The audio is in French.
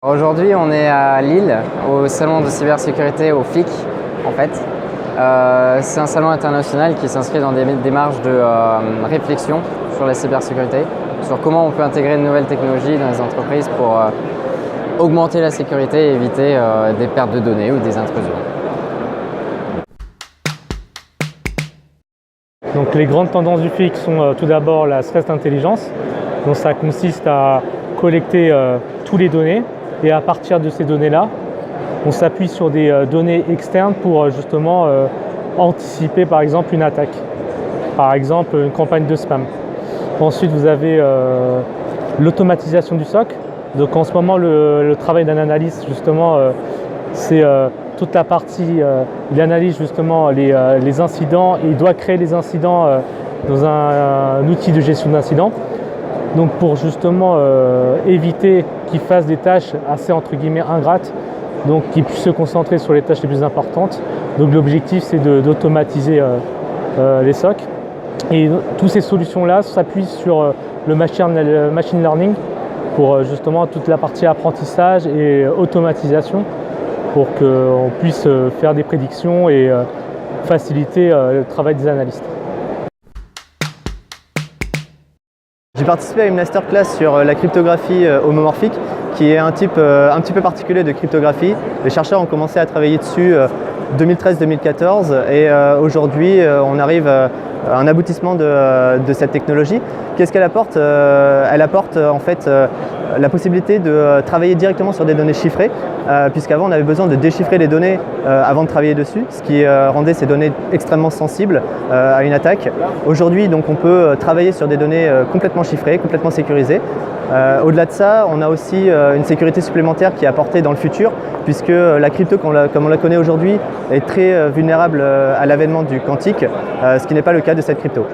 Aujourd'hui, on est à Lille, au salon de cybersécurité, au FIC en fait. C'est un salon international qui s'inscrit dans des démarches de réflexion sur la cybersécurité, sur comment on peut intégrer de nouvelles technologies dans les entreprises pour augmenter la sécurité et éviter des pertes de données ou des intrusions. Donc, les grandes tendances du FIC sont tout d'abord la threat intelligence. Donc, ça consiste à collecter toutes les données et à partir de ces données-là, on s'appuie sur des données externes pour justement anticiper par exemple une attaque, par exemple une campagne de spam. Ensuite, vous avez l'automatisation du SOC. Donc en ce moment, le travail d'un analyste justement, c'est toute la partie, il analyse justement les incidents et il doit créer les incidents dans un outil de gestion d'incidents. Donc pour justement éviter qu'ils fassent des tâches assez entre guillemets ingrates, donc qu'ils puissent se concentrer sur les tâches les plus importantes. Donc l'objectif c'est d'automatiser les SOC. Et toutes ces solutions-là s'appuient sur le machine learning pour justement toute la partie apprentissage et automatisation pour qu'on puisse faire des prédictions et faciliter le travail des analystes. J'ai participé à une masterclass sur la cryptographie homomorphique, qui est un type un petit peu particulier de cryptographie. Les chercheurs ont commencé à travailler dessus 2013-2014 et aujourd'hui on arrive à un aboutissement de cette technologie. Qu'est-ce qu'elle apporte? Elle apporte en fait la possibilité de travailler directement sur des données chiffrées, puisqu'avant on avait besoin de déchiffrer les données avant de travailler dessus, ce qui rendait ces données extrêmement sensibles à une attaque. Aujourd'hui donc on peut travailler sur des données complètement chiffrées, complètement sécurisées. Au-delà de ça, on a aussi une sécurité supplémentaire qui est apportée dans le futur, puisque la crypto, comme on la connaît aujourd'hui, est très vulnérable à l'avènement du quantique, ce qui n'est pas le cas de cette crypto.